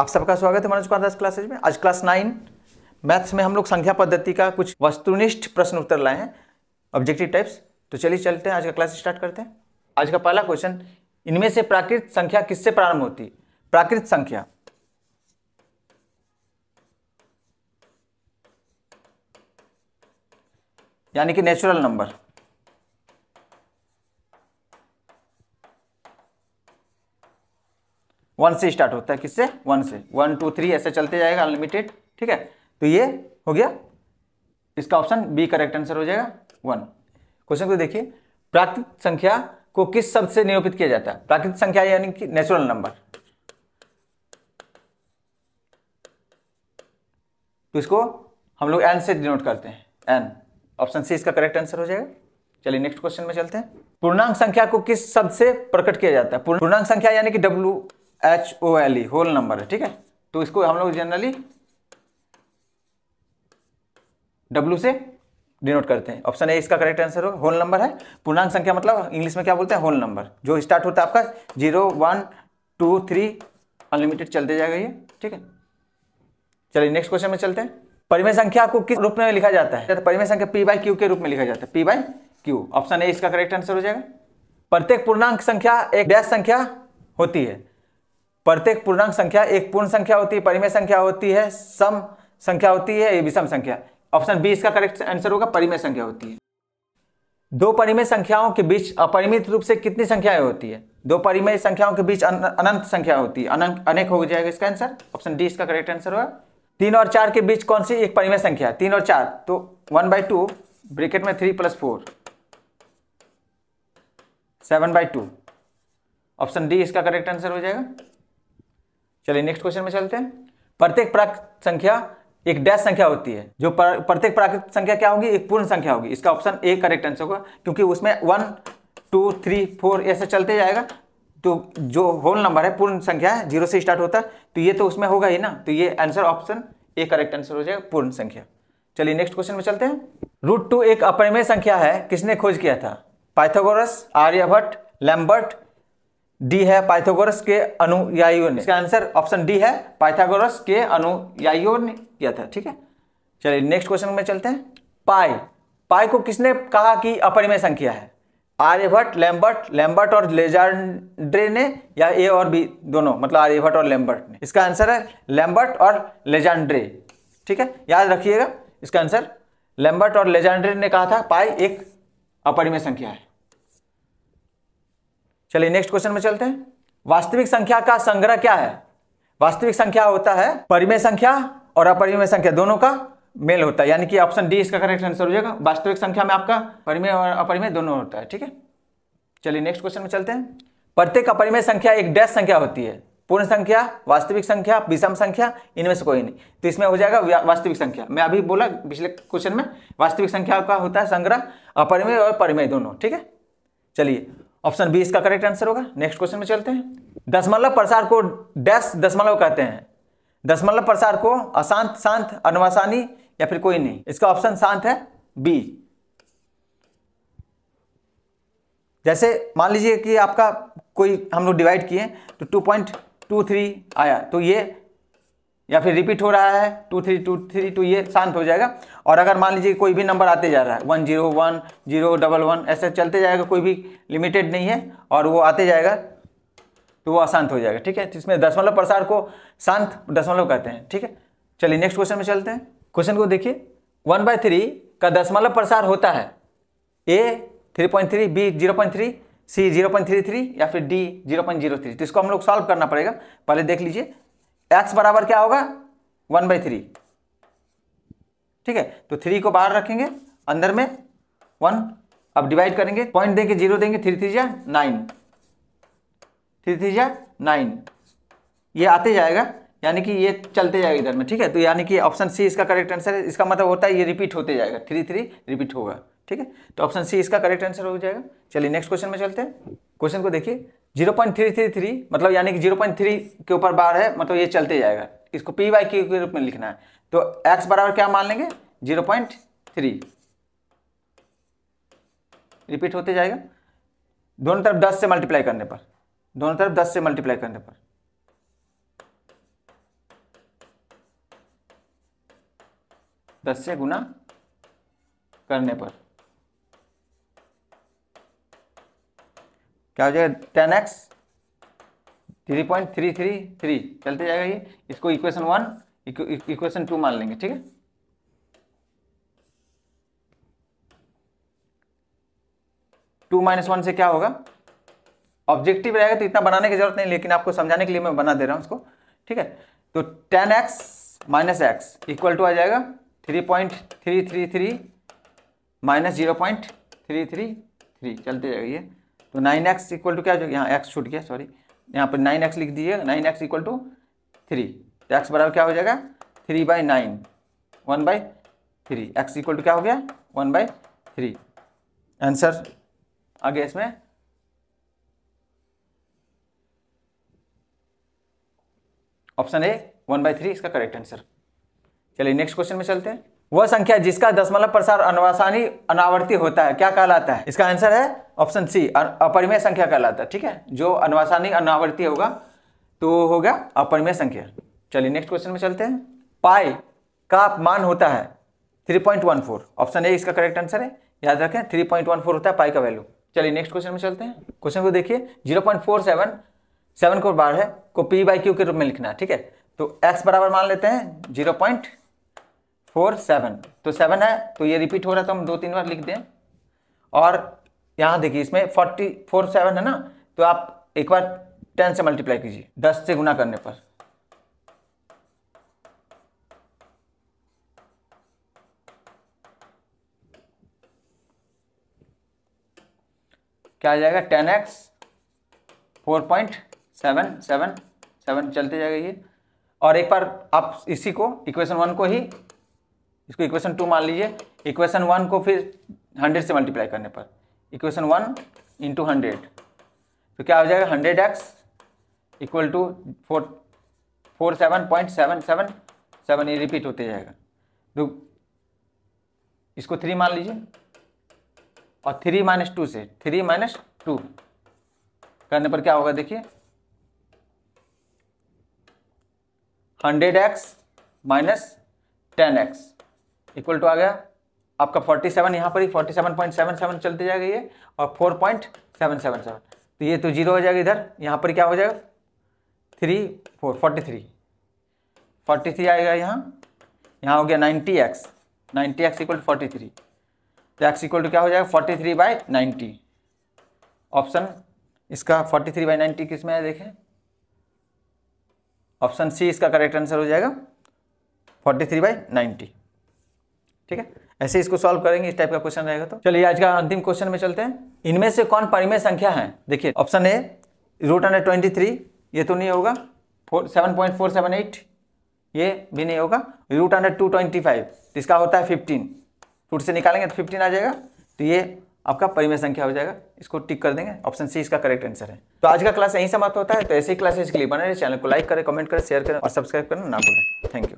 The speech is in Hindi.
आप सबका स्वागत है मनोज कुमार दास क्लासेज में। आज क्लास 9 मैथ्स में हम लोग संख्या पद्धति का कुछ वस्तुनिष्ठ प्रश्न उत्तर लाए हैं, ऑब्जेक्टिव टाइप्स। तो चलिए चलते हैं, आज का क्लास स्टार्ट करते हैं। आज का पहला क्वेश्चन, इनमें से प्राकृत संख्या किससे प्रारंभ होती है? प्राकृत संख्या यानी कि नेचुरल नंबर। वन से स्टार्ट होता है, किससे? वन से। 1 2 3 ऐसे चलते जाएगा, अनलिमिटेड। ठीक है, तो ये हो गया, इसका ऑप्शन बी करेक्ट आंसर हो जाएगा 1। क्वेश्चन को देखिए, प्राकृत संख्या को किस शब्द से निरूपित किया जाता है? प्राकृत संख्या यानी कि नेचुरल नंबर। तो इसको हम लोग एन से डिनोट करते हैं, एन। ऑप्शन सी इसका करेक्ट आंसर हो जाएगा। चलिए नेक्स्ट क्वेश्चन में चलते हैं। पूर्णांक संख्या को किस शब्द से प्रकट किया जाता है? पूर्णांक संख्या यानी कि WHOLE, होल नंबर है। ठीक है, तो इसको हम लोग जनरली W से डिनोट करते हैं। ऑप्शन ए इसका करेक्ट आंसर होगा, होल नंबर है। पूर्णांक संख्या मतलब इंग्लिश में क्या बोलते हैं? होल नंबर, जो स्टार्ट होता है आपका 0 1 2 3 अनलिमिटेड चलते जाएगा ये। ठीक है, चलिए नेक्स्ट क्वेश्चन में चलते हैं। परिमेय संख्या को किस रूप में लिखा जाता है? तो परिमेय संख्या P/Q के रूप में लिखा जाता है, P/Q। ऑप्शन ए इसका करेक्ट आंसर हो जाएगा। प्रत्येक पूर्णांक संख्या एक डैश संख्या होती है। प्रत्येक पूर्णांक संख्या एक पूर्ण संख्या होती है, परिमेय संख्या होती है, सम संख्या होती है, विषम संख्या। ऑप्शन बी इसका करेक्ट आंसर होगा, परिमेय संख्या होती है। दो परिमेय संख्याओं के बीच अपरिमित रूप से कितनी संख्याएं होती है? दो परिमेय संख्याओं के बीच अनंत संख्या होती है, अनेक हो जाएगा इसका आंसर। ऑप्शन डी इसका करेक्ट आंसर होगा। 3 और 4 के बीच कौन सी एक परिमेय संख्या है? 3 और 4, तो 1/2 ब्रैकेट में 3 + 4 7/2। ऑप्शन डी इसका करेक्ट आंसर हो जाएगा। चलिए नेक्स्ट क्वेश्चन में चलते हैं। प्रत्येक प्राकृत संख्या एक डैश संख्या होती है। जो प्रत्येक प्राकृत संख्या क्या होगी? एक पूर्ण संख्या होगी। इसका ऑप्शन ए करेक्ट आंसर होगा, क्योंकि उसमें 1 2 3 4 ऐसे चलते जाएगा। तो जो होल नंबर है, पूर्ण संख्या है, 0 से स्टार्ट होता है, तो ये तो उसमें होगा ही ना। तो ये answer option A correct answer हो जाएगा, पूर्ण संख्या। चलिए नेक्स्ट क्वेश्चन में चलते हैं। √2 एक अपरिमेय संख्या है, किसने खोज किया था? Pythagoras, Aryabhata, Lambert. डी है पाइथागोरस के अनुयायियों ने। इसका आंसर ऑप्शन डी है, पाइथागोरस के अनुयायियों ने किया था। ठीक है, चलिए नेक्स्ट क्वेश्चन में चलते हैं। पाई को किसने कहा कि अपरिमेय संख्या है? आर्यभट्ट, लैम्बर्ट और लेजेंड्रे ने, या ए और बी दोनों, मतलब आर्यभट्ट और लैम्बर्ट ने? इसका आंसर है लैम्बर्ट और लेजेंड्रे। ठीक है, याद रखिएगा इसका आंसर। लैम्बर्ट और लेजेंड्रे ने कहा था पाई एक अपरिमेय संख्या है। चलिए नेक्स्ट क्वेश्चन में चलते हैं। वास्तविक संख्या का संग्रह क्या है? वास्तविक संख्या होता है परिमेय संख्या और अपरिमेय संख्या दोनों का मेल होता है, यानी कि ऑप्शन डी इसका करेक्ट आंसर हो जाएगा। वास्तविक संख्या में आपका परिमेय और अपरिमेय दोनों होता है। ठीक है, चलिए नेक्स्ट क्वेश्चन में चलते हैं। प्रत्येक अपरिमेय संख्या एक डैश संख्या होती है। पूर्ण संख्या, वास्तविक संख्या, विषम संख्या, इनमें से कोई नहीं। तो इसमें हो जाएगा वास्तविक संख्या। मैं अभी बोला पिछले क्वेश्चन में, वास्तविक संख्या का होता है संग्रह अपरिमेय और परिमेय दोनों। ठीक है, चलिए ऑप्शन बी इसका करेक्ट आंसर होगा। नेक्स्ट क्वेश्चन में चलते हैं। दशमलव प्रसार को डैश दशमलव कहते हैं। दशमलव प्रसार को अशांत, शांत, अनुमासानी या फिर कोई नहीं? इसका ऑप्शन शांत है, बी। जैसे मान लीजिए कि आपका कोई हम लोग डिवाइड किए तो 2.23 आया, तो ये या फिर रिपीट हो रहा है 2.3 तो ये शांत हो जाएगा। और अगर मान लीजिए कोई भी नंबर आते जा रहा है 1 0 1 0 1 1 ऐसे चलते जाएगा, कोई भी लिमिटेड नहीं है और वो आते जाएगा, तो वो अशांत हो जाएगा। ठीक है, तो इसमें दशमलव प्रसार को शांत दशमलव कहते हैं। ठीक है, चलिए नेक्स्ट क्वेश्चन में चलते हैं। क्वेश्चन को देखिए, 1/3 का दशमलव प्रसार होता है ए 3.3, बी 0.3, सी 0.33 या फिर डी 0.03। तो इसको हम लोग सॉल्व करना पड़ेगा। पहले देख लीजिए, x बराबर क्या होगा? 1/3। ठीक है, तो 3 को बाहर रखेंगे, अंदर में 1। अब डिवाइड करेंगे, पॉइंट देंगे, 0 देंगे, 3 3 जा 9, 3 3 जा 9, ये आते जाएगा, यानी कि ये चलते जाएगा इधर में। ठीक है, तो यानी कि ऑप्शन सी इसका करेक्ट आंसर है। इसका मतलब होता है ये रिपीट होते जाएगा, 3 3 रिपीट होगा। ठीक है, तो ऑप्शन सी इसका करेक्ट आंसर हो जाएगा। चलिए नेक्स्ट क्वेश्चन में चलते हैं। क्वेश्चन को देखिए, 0.333 मतलब यानी कि 0.3 के ऊपर बार है, मतलब ये चलते जाएगा। इसको P/Q के रूप में लिखना है। तो x बराबर क्या मान लेंगे? 0.3, रिपीट होते जाएगा। दोनों तरफ 10 से मल्टीप्लाई करने पर, दोनों तरफ 10 से मल्टीप्लाई करने पर 10 से गुना करने पर क्या हो जाएगा 10x 3.333 चलते जाएगा ये। इसको इक्वेशन 1 इक्वेशन 2 मान लेंगे, ठीक है। टू माइनस वन से क्या होगा, ऑब्जेक्टिव रहेगा तो इतना बनाने की जरूरत नहीं, लेकिन आपको समझाने के लिए मैं बना दे रहा हूं इसको, ठीक है। तो 10x minus x equal to आ जाएगा 3.333 माइनस 0.333 चलते जाएगा ये। तो 9x इक्वल टू क्या हो जाएगा, यहाँ x छूट गया, सॉरी, यहाँ पर 9x लिख दीजिए, 9x इक्वल टू 3, तो x बराबर क्या हो जाएगा 3/9, 1/3, x इक्वल टू क्या हो गया 1/3। आंसर आ गया इसमें ऑप्शन ए 1/3 इसका करेक्ट आंसर। चलिए नेक्स्ट क्वेश्चन में चलते हैं। वह संख्या जिसका दशमलव प्रसार अनुवासानी अनावर्ती होता है क्या कहलाता है? इसका आंसर है ऑप्शन सी अपरिमेय संख्या कहलाता है, ठीक है। जो अनुवासानी अनावर्ती होगा तो होगा अपरिमेय संख्या। चलिए नेक्स्ट क्वेश्चन में चलते हैं। पाई का मान होता है 3.14, ऑप्शन ए इसका करेक्ट आंसर है, याद रखें 3.14 होता है पाई का वैल्यू। चलिए नेक्स्ट क्वेश्चन में चलते हैं। क्वेश्चन को देखिए 0.47 को बार है को p/q के रूप में लिखना है, ठीक है। तो x बराबर मान लेते हैं 0.47, तो 7 है तो ये रिपीट हो रहा है तो हम 2-3 बार लिख दें। और यहाँ देखिए इसमें 47 है ना, तो आप एक बार 10 से मल्टीप्लाई कीजिए, 10 से गुना करने पर क्या आ जाएगा 10x 4.777 चलते जाएगा ये। और एक बार आप इसी को इक्वेशन 1 को ही इसको इक्वेशन 2 मान लीजिए, इक्वेशन 1 को फिर 100 से मल्टीप्लाई करने पर इक्वेशन 1 इंटू 100 तो क्या हो जाएगा 100x इक्वल टू 47.777 ये रिपीट होते जाएगा। तो इसको 3 मान लीजिए और 3 - 2 से 3 - 2 करने पर क्या होगा देखिए 100x minus 10x equal to आ गया आपका 47, यहाँ पर ही 47.77 चलते जाएगा ये, और 4.777 तो ये तो 0 हो जाएगा इधर, यहाँ पर क्या हो जाएगा 43 आएगा यहाँ हो गया 90x इक्वल टू 43, तो x इक्वल टू क्या हो जाएगा 43/90। ऑप्शन इसका 43/90 किस में है देखें, ऑप्शन सी इसका करेक्ट आंसर हो जाएगा 43/90, ठीक है। ऐसे इसको सॉल्व करेंगे, इस टाइप का क्वेश्चन रहेगा। तो चलिए आज का अंतिम क्वेश्चन में चलते हैं। इनमें से कौन परिमेय संख्या है? देखिए ऑप्शन ए √123 ये तो नहीं होगा, 7.478 ये भी नहीं होगा, √225 इसका होता है 15, रूट से निकालेंगे तो 15 आ जाएगा, तो ये आपका परिमेय संख्या हो जाएगा, इसको टिक कर देंगे, ऑप्शन सी इसका करेक्ट आंसर है। तो आज का क्लास यहीं समाप्त होता है। तो ऐसे ही क्लासेस के लिए बने रहे, चैनल को लाइक करें, कमेंट करें, शेयर करें और सब्सक्राइब करना ना भूलें। Thank you.